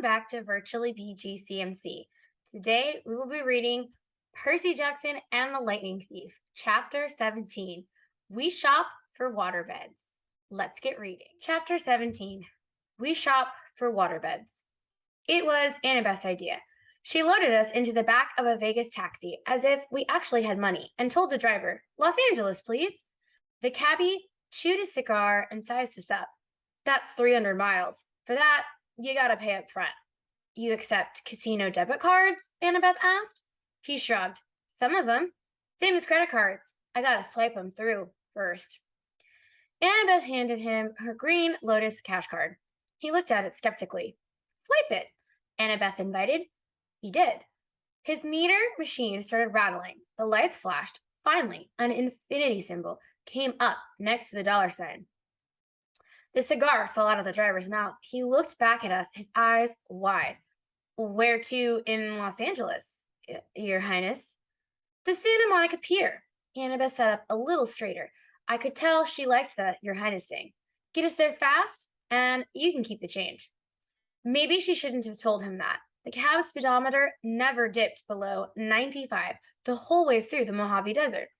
back to Virtually BGCMC. Today, we will be reading Percy Jackson and the Lightning Thief, Chapter 17. We Shop for Waterbeds. Let's get reading. Chapter 17. We Shop for Waterbeds. It was Annabeth's idea. She loaded us into the back of a Vegas taxi as if we actually had money and told the driver, "Los Angeles, please." The cabbie chewed a cigar and sized us up. "That's 300 miles. For that, you gotta pay up front." "You accept casino debit cards?" Annabeth asked. He shrugged. "Some of them. Same as credit cards. I gotta swipe them through first." Annabeth handed him her green Lotus cash card. He looked at it skeptically. "Swipe it," Annabeth invited. He did. His meter machine started rattling. The lights flashed. Finally, an infinity symbol came up next to the dollar sign. The cigar fell out of the driver's mouth. He looked back at us, his eyes wide. "Where to in Los Angeles, Your Highness?" "The Santa Monica Pier." Annabeth sat up a little straighter. I could tell she liked the Your Highness thing. "Get us there fast, and you can keep the change." Maybe she shouldn't have told him that. The cab speedometer never dipped below 95 the whole way through the Mojave Desert.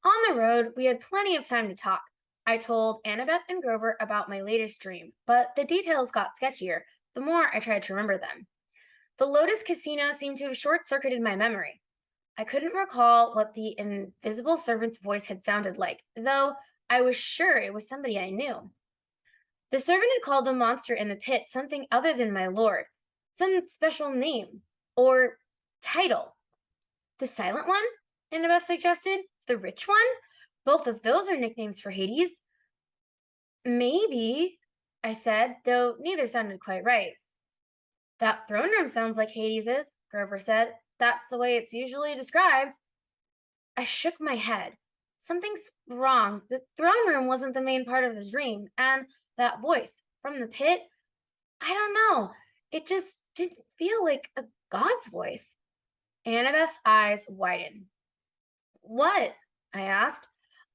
On the road, we had plenty of time to talk. I told Annabeth and Grover about my latest dream, but the details got sketchier the more I tried to remember them. The Lotus Casino seemed to have short-circuited my memory. I couldn't recall what the invisible servant's voice had sounded like, though I was sure it was somebody I knew. The servant had called the monster in the pit something other than my lord, some special name or title. "The Silent One?" Annabeth suggested. "The Rich One?" Both of those are nicknames for Hades. "Maybe," I said, though neither sounded quite right. "That throne room sounds like Hades's," Grover said. "That's the way it's usually described." I shook my head. Something's wrong. The throne room wasn't the main part of the dream, and that voice from the pit, I don't know. It just didn't feel like a god's voice. Annabeth's eyes widened. "What?" I asked.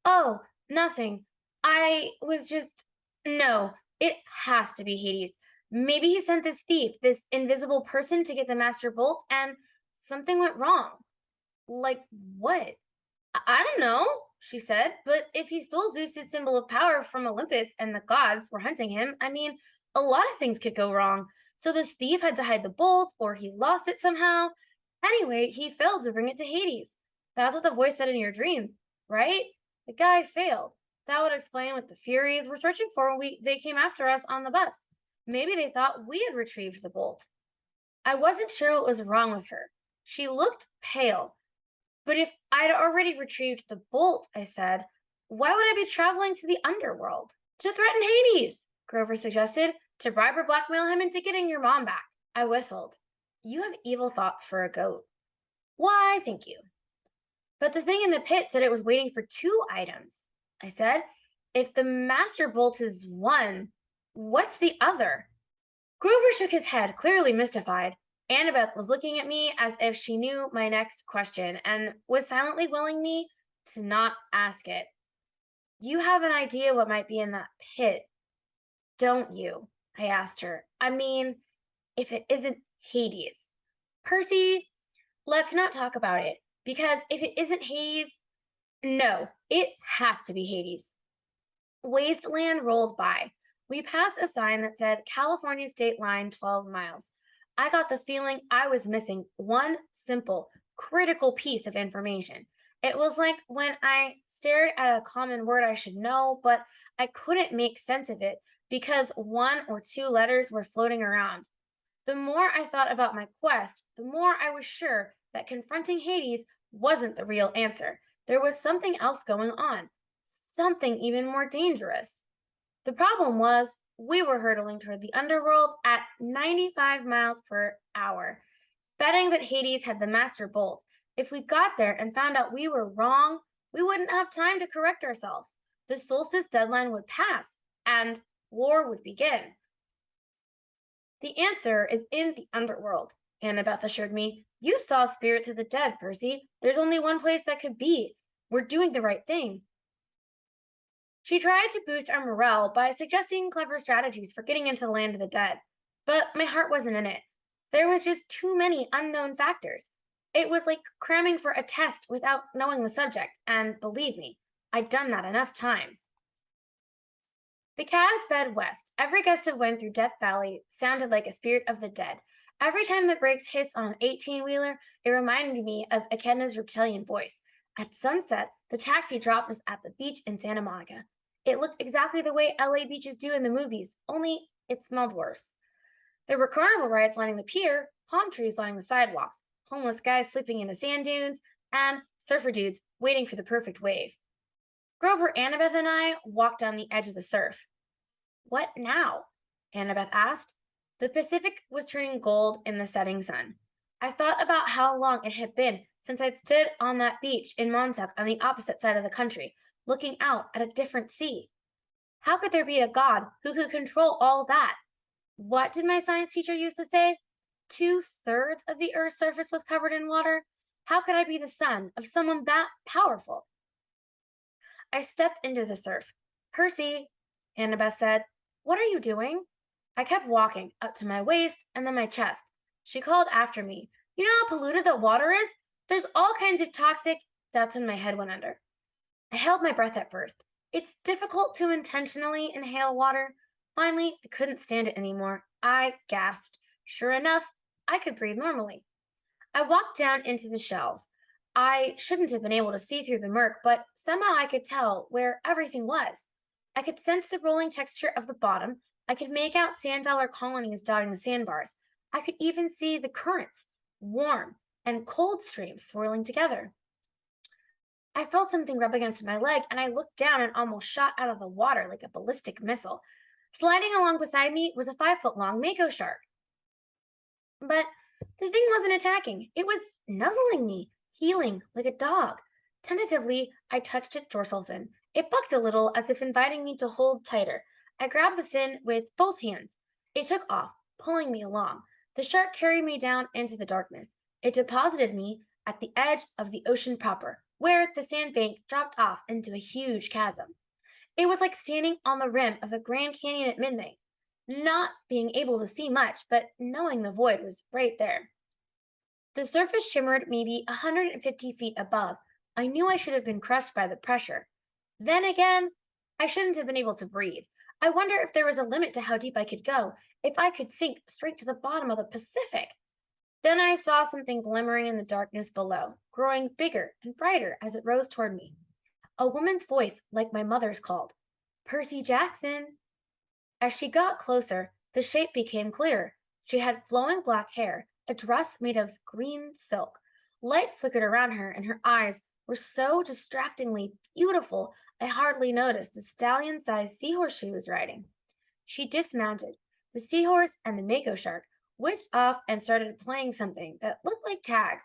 "Oh, nothing. I was just. No, it has to be Hades. Maybe he sent this thief, this invisible person, to get the Master Bolt, and something went wrong." "Like what?" "I don't know," she said, "but if he stole Zeus's symbol of power from Olympus and the gods were hunting him, I mean, a lot of things could go wrong. So this thief had to hide the bolt, or he lost it somehow. Anyway, he failed to bring it to Hades. That's what the voice said in your dream, right? The guy failed. That would explain what the Furies were searching for when they came after us on the bus. Maybe they thought we had retrieved the bolt." I wasn't sure what was wrong with her. She looked pale. "But if I'd already retrieved the bolt," I said, "why would I be traveling to the underworld?" "To threaten Hades," Grover suggested, "to bribe or blackmail him into getting your mom back." I whistled. "You have evil thoughts for a goat." "Why, thank you." "But the thing in the pit said it was waiting for 2 items," I said. "If the master bolt is one, what's the other?" Grover shook his head, clearly mystified. Annabeth was looking at me as if she knew my next question and was silently willing me to not ask it. "You have an idea what might be in that pit, don't you?" I asked her. "I mean, if it isn't Hades." "Percy, let's not talk about it, because if it isn't Hades, no, it has to be Hades." Wasteland rolled by. We passed a sign that said California State Line 12 miles. I got the feeling I was missing one simple, critical piece of information. It was like when I stared at a common word I should know, but I couldn't make sense of it because 1 or 2 letters were floating around. The more I thought about my quest, the more I was sure that confronting Hades wasn't the real answer. There was something else going on, something even more dangerous. The problem was, we were hurtling toward the underworld at 95 miles per hour, betting that Hades had the master bolt. If we got there and found out we were wrong, we wouldn't have time to correct ourselves. The solstice deadline would pass, and war would begin. "The answer is in the underworld," Annabeth assured me. "You saw spirits of the dead, Percy. There's only one place that could be. We're doing the right thing." She tried to boost our morale by suggesting clever strategies for getting into the land of the dead, but my heart wasn't in it. There was just too many unknown factors. It was like cramming for a test without knowing the subject, and believe me, I'd done that enough times. The cabs sped west. Every gust of wind through Death Valley sounded like a spirit of the dead. Every time the brakes hissed on an 18-wheeler, it reminded me of Ekenna's reptilian voice. At sunset, the taxi dropped us at the beach in Santa Monica. It looked exactly the way LA beaches do in the movies, only it smelled worse. There were carnival rides lining the pier, palm trees lining the sidewalks, homeless guys sleeping in the sand dunes, and surfer dudes waiting for the perfect wave. Grover, Annabeth, and I walked down the edge of the surf. What now? Annabeth asked. The Pacific was turning gold in the setting sun. I thought about how long it had been since I'd stood on that beach in Montauk on the opposite side of the country, looking out at a different sea. How could there be a God who could control all that? What did my science teacher used to say? 2/3 of the Earth's surface was covered in water. How could I be the son of someone that powerful? I stepped into the surf. Percy, Annabeth said, what are you doing? I kept walking up to my waist and then my chest. She called after me. You know how polluted the water is? There's all kinds of toxic. That's when my head went under. I held my breath at first. It's difficult to intentionally inhale water. Finally, I couldn't stand it anymore. I gasped. Sure enough, I could breathe normally. I walked down into the shelves. I shouldn't have been able to see through the murk, but somehow I could tell where everything was. I could sense the rolling texture of the bottom. I could make out sand dollar colonies dotting the sandbars. I could even see the currents, warm and cold streams swirling together. I felt something rub against my leg, and I looked down and almost shot out of the water like a ballistic missile. Sliding along beside me was a 5-foot-long mako shark. But the thing wasn't attacking. It was nuzzling me, healing like a dog. Tentatively, I touched its dorsal fin. It bucked a little as if inviting me to hold tighter. I grabbed the fin with both hands. It took off, pulling me along. The shark carried me down into the darkness. It deposited me at the edge of the ocean proper, where the sandbank dropped off into a huge chasm. It was like standing on the rim of the Grand Canyon at midnight, not being able to see much, but knowing the void was right there. The surface shimmered maybe 150 feet above. I knew I should have been crushed by the pressure. Then again, I shouldn't have been able to breathe. I wonder if there was a limit to how deep I could go, if I could sink straight to the bottom of the Pacific. Then I saw something glimmering in the darkness below, growing bigger and brighter as it rose toward me. A woman's voice, like my mother's, called, Percy Jackson. As she got closer, the shape became clearer. She had flowing black hair, a dress made of green silk. Light flickered around her, and her eyes were so distractingly beautiful I hardly noticed the stallion-sized seahorse she was riding. She dismounted. The seahorse and the mako shark whisked off and started playing something that looked like tag.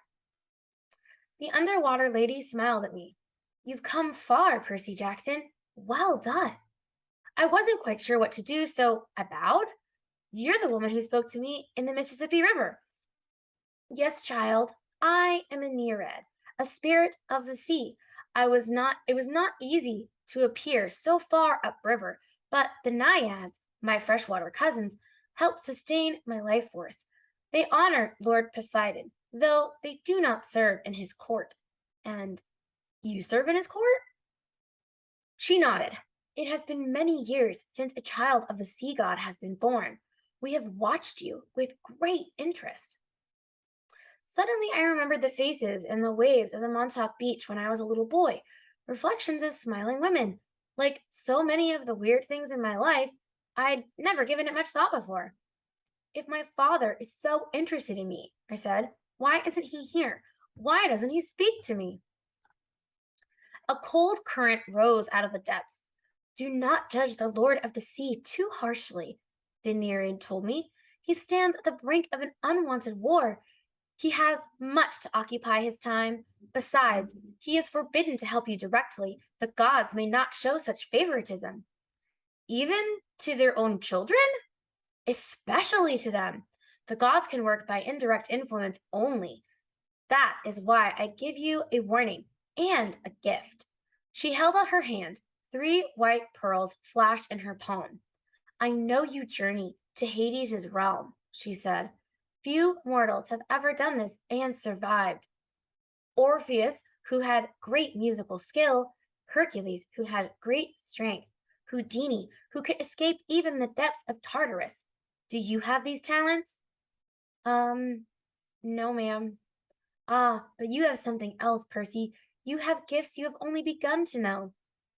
The underwater lady smiled at me. You've come far, Percy Jackson. Well done. I wasn't quite sure what to do, so I bowed. You're the woman who spoke to me in the Mississippi River. Yes, child, I am a Nereid, a spirit of the sea. It was not easy to appear so far upriver, but the naiads, my freshwater cousins, helped sustain my life force. They honor Lord Poseidon, though they do not serve in his court. And you serve in his court? She nodded. It has been many years since a child of the sea god has been born. We have watched you with great interest. Suddenly, I remembered the faces and the waves of the Montauk beach when I was a little boy, reflections of smiling women. Like so many of the weird things in my life, I'd never given it much thought before. If my father is so interested in me, I said, why isn't he here? Why doesn't he speak to me? A cold current rose out of the depths. Do not judge the Lord of the Sea too harshly, the Nereid told me. He stands at the brink of an unwanted war. He has much to occupy his time. Besides, he is forbidden to help you directly. The gods may not show such favoritism. Even to their own children? Especially to them. The gods can work by indirect influence only. That is why I give you a warning and a gift. She held out her hand. 3 white pearls flashed in her palm. I know you journey to Hades' realm, she said. Few mortals have ever done this and survived. Orpheus, who had great musical skill, Hercules, who had great strength, Houdini, who could escape even the depths of Tartarus. Do you have these talents? Um, no, ma'am. Ah, but you have something else, Percy. You have gifts you have only begun to know.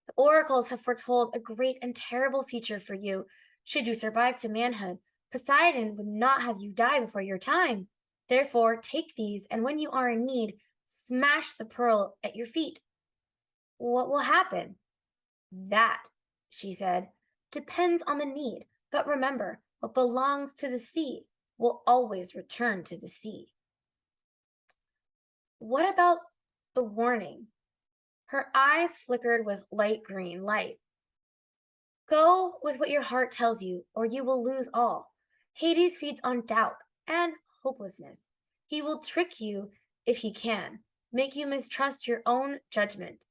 The oracles have foretold a great and terrible future for you. Should you survive to manhood, Poseidon would not have you die before your time. Therefore, take these, and when you are in need, smash the pearl at your feet. What will happen? That, she said, depends on the need. But remember, what belongs to the sea will always return to the sea. What about the warning? Her eyes flickered with light green light. Go with what your heart tells you, or you will lose all. Hades feeds on doubt and hopelessness. He will trick you if he can, make you mistrust your own judgment.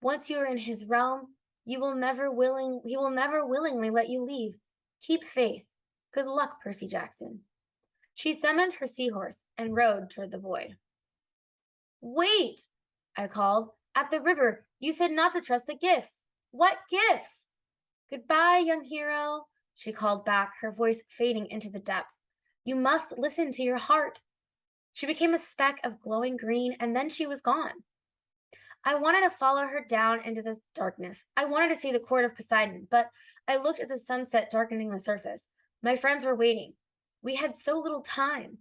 Once you are in his realm, he will never willingly let you leave. Keep faith. Good luck, Percy Jackson. She summoned her seahorse and rode toward the void. Wait, I called. At the river, you said not to trust the gifts. What gifts? Goodbye, young hero, she called back, her voice fading into the depths. You must listen to your heart. She became a speck of glowing green, and then she was gone. I wanted to follow her down into the darkness. I wanted to see the court of Poseidon, but I looked at the sunset darkening the surface. My friends were waiting. We had so little time.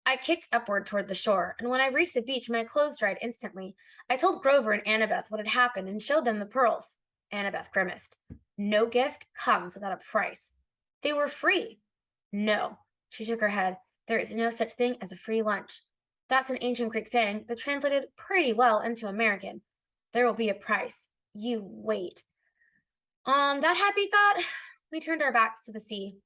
I kicked upward toward the shore, and when I reached the beach, my clothes dried instantly. I told Grover and Annabeth what had happened and showed them the pearls. Annabeth grimaced. No gift comes without a price. They were free. No, she shook her head. There is no such thing as a free lunch. That's an ancient Greek saying that translated pretty well into American. There will be a price. You wait. On that happy thought, we turned our backs to the sea.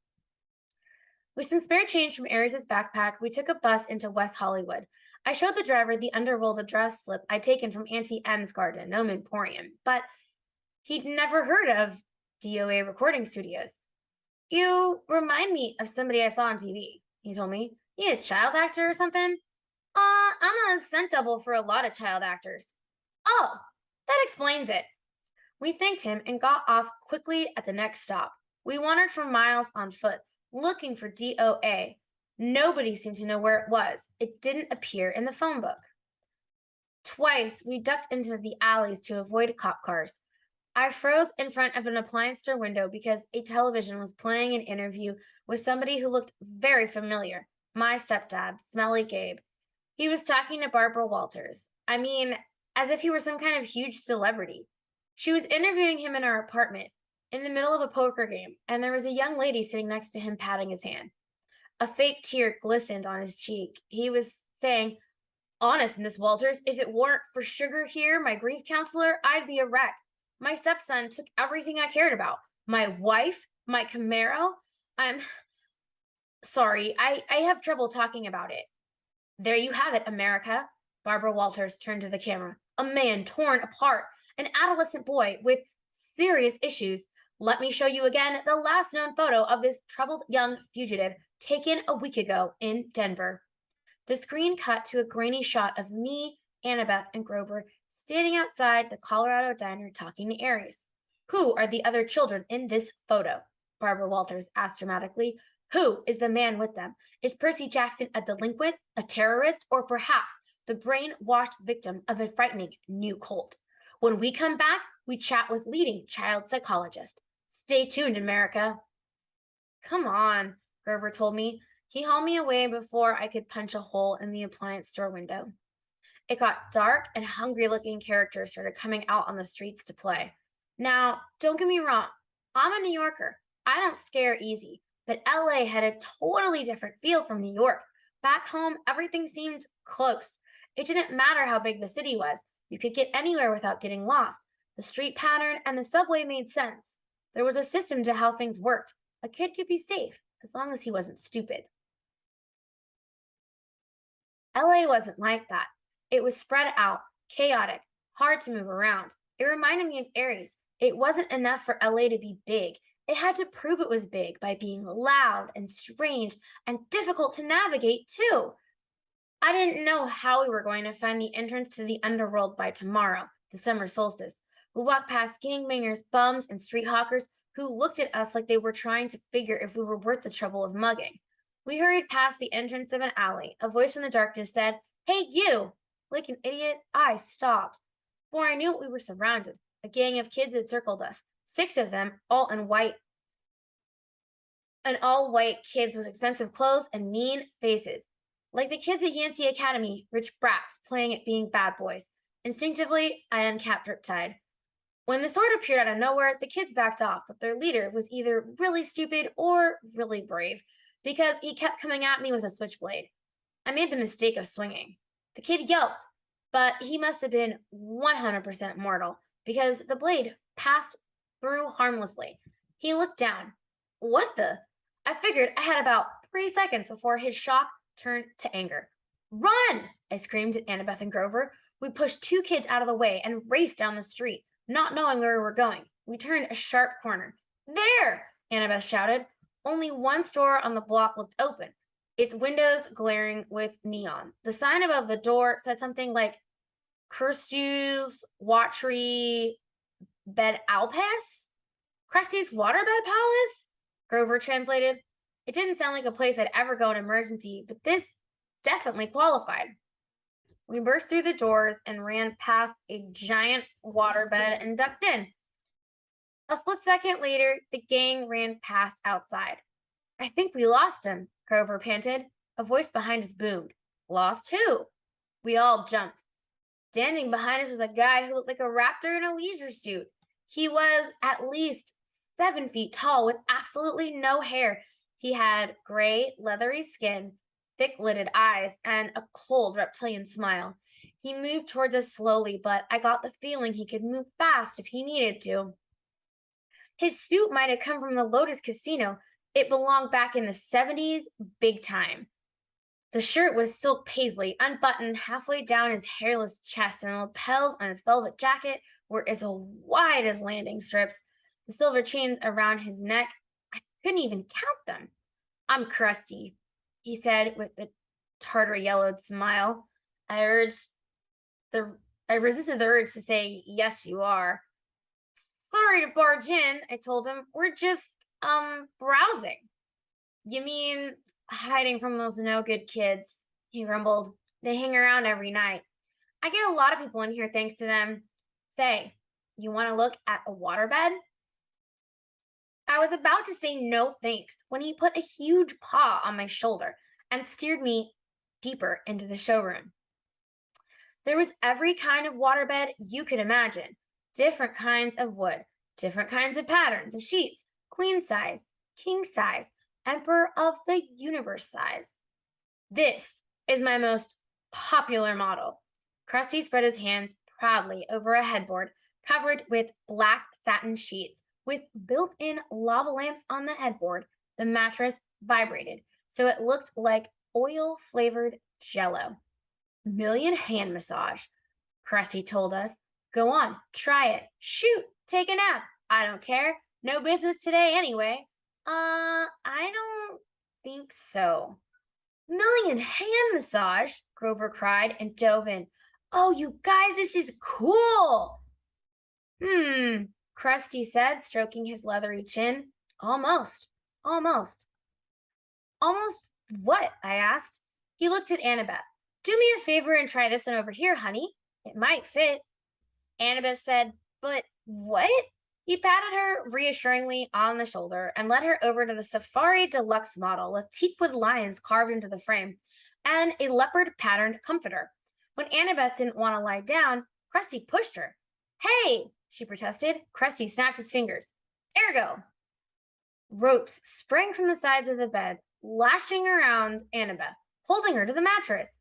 With some spare change from Aries' backpack, we took a bus into West Hollywood. I showed the driver the underrolled address slip I'd taken from Auntie M's garden, Gnome Emporium, but he'd never heard of DOA recording studios. You remind me of somebody I saw on TV, he told me. You a child actor or something? I'm a stunt double for a lot of child actors. Oh, that explains it. We thanked him and got off quickly at the next stop. We wandered for miles on foot, looking for DOA. Nobody seemed to know where it was. It didn't appear in the phone book. Twice, we ducked into the alleys to avoid cop cars. I froze in front of an appliance store window because a television was playing an interview with somebody who looked very familiar. My stepdad, Smelly Gabe. He was talking to Barbara Walters. I mean, as if he were some kind of huge celebrity. She was interviewing him in our apartment, in the middle of a poker game, and there was a young lady sitting next to him patting his hand. A fake tear glistened on his cheek. He was saying, Honest, Miss Walters, if it weren't for Sugar here, my grief counselor, I'd be a wreck. My stepson took everything I cared about. My wife, my Camaro. I'm sorry, I have trouble talking about it. There you have it, America. Barbara Walters turned to the camera. A man torn apart, an adolescent boy with serious issues. Let me show you again the last known photo of this troubled young fugitive taken a week ago in Denver. The screen cut to a grainy shot of me, Annabeth, and Grover standing outside the Colorado diner talking to Aries. Who are the other children in this photo? Barbara Walters asked dramatically. Who is the man with them? Is Percy Jackson a delinquent, a terrorist, or perhaps the brainwashed victim of a frightening new cult? When we come back, we chat with leading child psychologist. Stay tuned, America. Come on, Grover told me. He hauled me away before I could punch a hole in the appliance store window. It got dark and hungry-looking characters started coming out on the streets to play. Now, don't get me wrong. I'm a New Yorker. I don't scare easy. But LA had a totally different feel from New York. Back home, everything seemed close. It didn't matter how big the city was. You could get anywhere without getting lost. The street pattern and the subway made sense. There was a system to how things worked. A kid could be safe as long as he wasn't stupid. LA wasn't like that. It was spread out, chaotic, hard to move around. It reminded me of Aries. It wasn't enough for LA to be big. It had to prove it was big by being loud and strange and difficult to navigate, too. I didn't know how we were going to find the entrance to the underworld by tomorrow, the summer solstice. We walked past gangbangers, bums, and street hawkers who looked at us like they were trying to figure if we were worth the trouble of mugging. We hurried past the entrance of an alley. A voice from the darkness said, "Hey, you!" Like an idiot, I stopped. Before I knew it, we were surrounded. A gang of kids had circled us, 6 of them, all in white, and all white kids with expensive clothes and mean faces. Like the kids at Yancey Academy, rich brats playing at being bad boys. Instinctively, I uncapped Riptide. When the sword appeared out of nowhere, the kids backed off, but their leader was either really stupid or really brave, because he kept coming at me with a switchblade. I made the mistake of swinging. The kid yelped, but he must have been 100% mortal, because the blade passed through harmlessly. He looked down. What the? I figured I had about 3 seconds before his shock turned to anger. "Run!" I screamed at Annabeth and Grover. We pushed 2 kids out of the way and raced down the street, not knowing where we were going. We turned a sharp corner. "There!" Annabeth shouted. Only one store on the block looked open, its windows glaring with neon. The sign above the door said something like Kirsty's Watchery Bed Alpass? Krusty's Waterbed Palace? Grover translated. It didn't sound like a place I'd ever go in emergency, but this definitely qualified. We burst through the doors and ran past a giant waterbed and ducked in. A split second later, the gang ran past outside. "I think we lost him," Grover panted. A voice behind us boomed. "Lost who?" We all jumped. Standing behind us was a guy who looked like a raptor in a leisure suit. He was at least 7 feet tall with absolutely no hair. He had gray, leathery skin, thick-lidded eyes, and a cold reptilian smile. He moved towards us slowly, but I got the feeling he could move fast if he needed to. His suit might have come from the Lotus Casino. It belonged back in the 70s, big time. The shirt was silk paisley, unbuttoned halfway down his hairless chest, and the lapels on his velvet jacket were as wide as landing strips. The silver chains around his neck, I couldn't even count them. "I'm Krusty," he said with a tartar-yellowed smile. I resisted the urge to say, "Yes, you are." "Sorry to barge in," I told him. "We're just, browsing." "You mean hiding from those no-good kids?" he grumbled. "They hang around every night. I get a lot of people in here thanks to them. Say, you want to look at a waterbed?" I was about to say no thanks when he put a huge paw on my shoulder and steered me deeper into the showroom. There was every kind of waterbed you could imagine, different kinds of wood, different kinds of patterns of sheets, queen size, king size, emperor of the universe size. "This is my most popular model." Krusty spread his hands proudly over a headboard covered with black satin sheets with built-in lava lamps on the headboard. The mattress vibrated, so it looked like oil-flavored jello. "Million hand massage," Krusty told us. "Go on, try it. Shoot, take a nap. I don't care. No business today anyway." I don't think so." "Million hand massage," Grover cried and dove in. "Oh, you guys, this is cool." Krusty said, stroking his leathery chin. Almost. Almost. "Almost what?" I asked. He looked at Annabeth. "Do me a favor and try this one over here, honey. It might fit." Annabeth said, "But what?" He patted her reassuringly on the shoulder and led her over to the Safari Deluxe model with teakwood lions carved into the frame and a leopard-patterned comforter. When Annabeth didn't want to lie down, Krusty pushed her. "Hey!" she protested. Krusty snapped his fingers. "Ergo!" Ropes sprang from the sides of the bed, lashing around Annabeth, holding her to the mattress.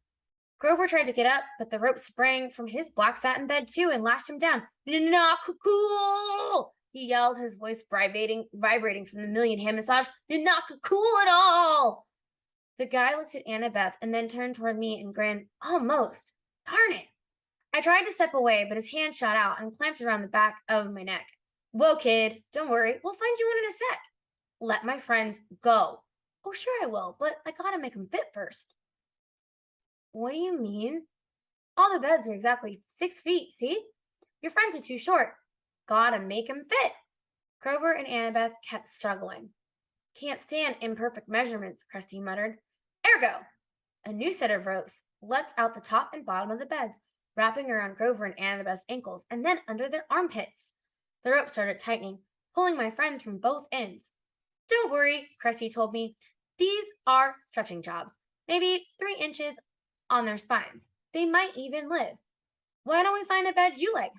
Grover tried to get up, but the rope sprang from his black satin bed too and lashed him down. "Not cool!" he yelled, his voice vibrating from the million hand massage. "Not cool at all!" The guy looked at Annabeth and then turned toward me and grinned. "Almost. Darn it." I tried to step away, but his hand shot out and clamped around the back of my neck. Whoa, kid, don't worry. We'll find you one in a sec. Let my friends go. Oh, sure I will, but I gotta make them fit first. What do you mean? All the beds are exactly 6 feet, see? Your friends are too short. Gotta make 'em fit. Grover and Annabeth kept struggling. Can't stand imperfect measurements, Krusty muttered. Ergo! A new set of ropes leapt out the top and bottom of the beds, wrapping around Grover and Annabeth's ankles and then under their armpits. The rope started tightening, pulling my friends from both ends. Don't worry, Krusty told me. These are stretching jobs. Maybe 3 inches on their spines. They might even live. Why don't we find a bed you like,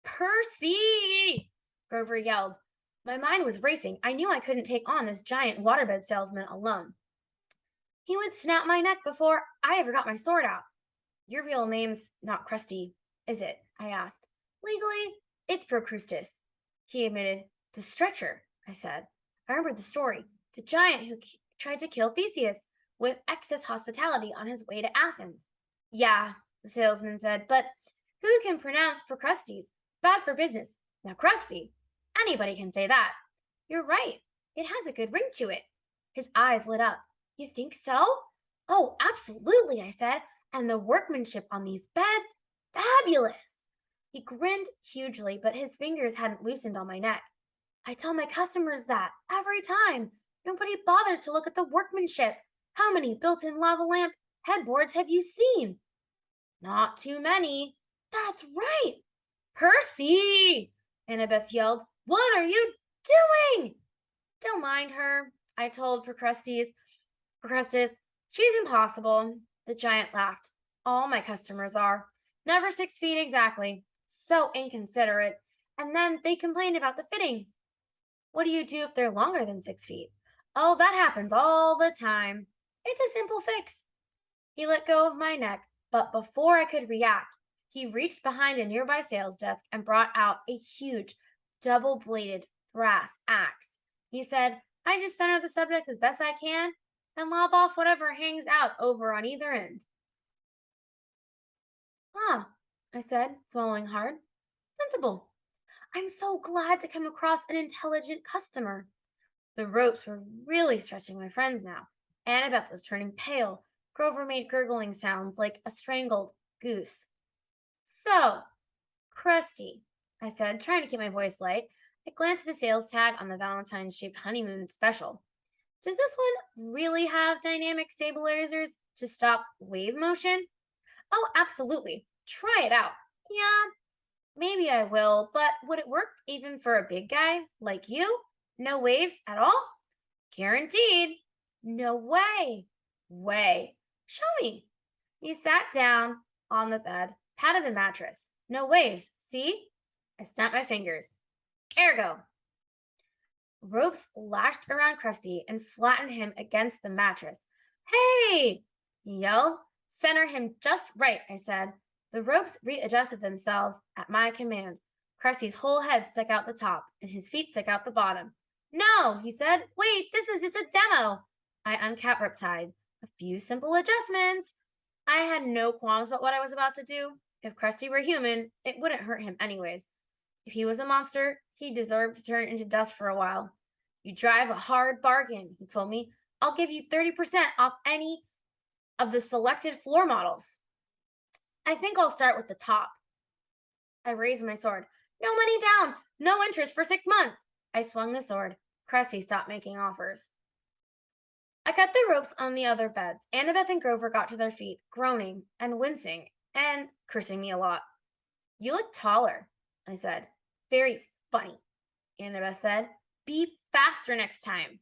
Percy! Grover yelled. My mind was racing. I knew I couldn't take on this giant waterbed salesman alone. He would snap my neck before I ever got my sword out. Your real name's not Krusty, is it? I asked. Legally, it's Procrustes. He admitted. The stretcher, I said. I remembered the story. The giant who tried to kill Theseus with excess hospitality on his way to Athens. Yeah, the salesman said, but who can pronounce Procrustes? Bad for business. Now, Krusty, anybody can say that. You're right. It has a good ring to it. His eyes lit up. You think so? Oh, absolutely, I said. And the workmanship on these beds, fabulous. He grinned hugely, but his fingers hadn't loosened on my neck. I tell my customers that every time. Nobody bothers to look at the workmanship. How many built-in lava lamp headboards have you seen? Not too many. That's right. Percy! Annabeth yelled. What are you doing? Don't mind her, I told Procrustes. Procrustes, she's impossible. The giant laughed. All my customers are. Never 6 feet exactly. So inconsiderate. And then they complained about the fitting. What do you do if they're longer than 6 feet? Oh, that happens all the time. It's a simple fix. He let go of my neck, but before I could react, he reached behind a nearby sales desk and brought out a huge, double-bladed brass axe. He said, I just center the subject as best I can and lob off whatever hangs out over on either end. Ah, I said, swallowing hard. Sensible. I'm so glad to come across an intelligent customer. The ropes were really stretching my friends now. Annabeth was turning pale. Grover made gurgling sounds like a strangled goose. So, Krusty, I said, trying to keep my voice light. I glanced at the sales tag on the Valentine-shaped honeymoon special. Does this one really have dynamic stabilizers to stop wave motion? Oh, absolutely. Try it out. Yeah, maybe I will, but would it work even for a big guy like you? No waves at all? Guaranteed. No way. Way. Show me. He sat down on the bed, patted the mattress. No waves, see? I snapped my fingers. Ergo. Ropes lashed around Krusty and flattened him against the mattress. Hey! He yelled. Center him just right, I said. The ropes readjusted themselves at my command. Krusty's whole head stuck out the top, and his feet stuck out the bottom. No, he said. Wait, this is just a demo. I uncapped Riptide. A few simple adjustments. I had no qualms about what I was about to do. If Krusty were human, it wouldn't hurt him anyways. If he was a monster, he deserved to turn into dust for a while. You drive a hard bargain, he told me. I'll give you 30% off any of the selected floor models. I think I'll start with the top. I raised my sword. No money down, no interest for 6 months. I swung the sword. Krusty stopped making offers. I cut the ropes on the other beds. Annabeth and Grover got to their feet, groaning and wincing and cursing me a lot. You look taller, I said. Very funny, Annabeth said. Be faster next time.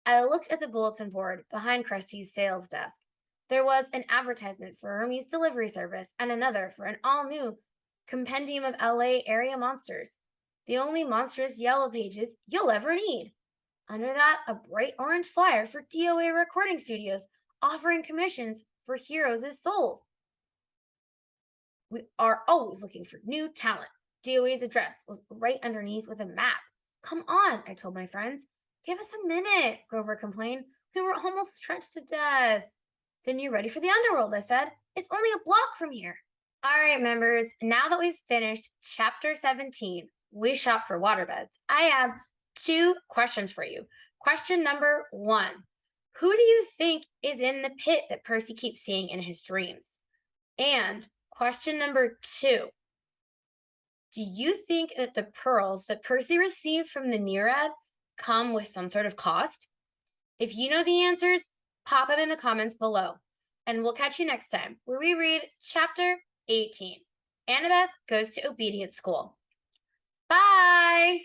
I looked at the bulletin board behind Krusty's sales desk. There was an advertisement for Hermes delivery service and another for an all-new compendium of LA area monsters. The only monstrous yellow pages you'll ever need. Under that, a bright orange flyer for DOA recording studios offering commissions for heroes' souls. We are always looking for new talent. DOA's address was right underneath with a map. Come on, I told my friends. Give us a minute, Grover complained. We were almost stretched to death. Then you're ready for the underworld, I said. It's only a block from here. All right, members, now that we've finished chapter 17, we shop for waterbeds, I have two questions for you. Question number one: who do you think is in the pit that Percy keeps seeing in his dreams? And question number two: do you think that the pearls that Percy received from the Nereid come with some sort of cost? If you know the answers, pop them in the comments below. And we'll catch you next time where we read chapter 18. Annabeth Goes to Obedience School. Bye!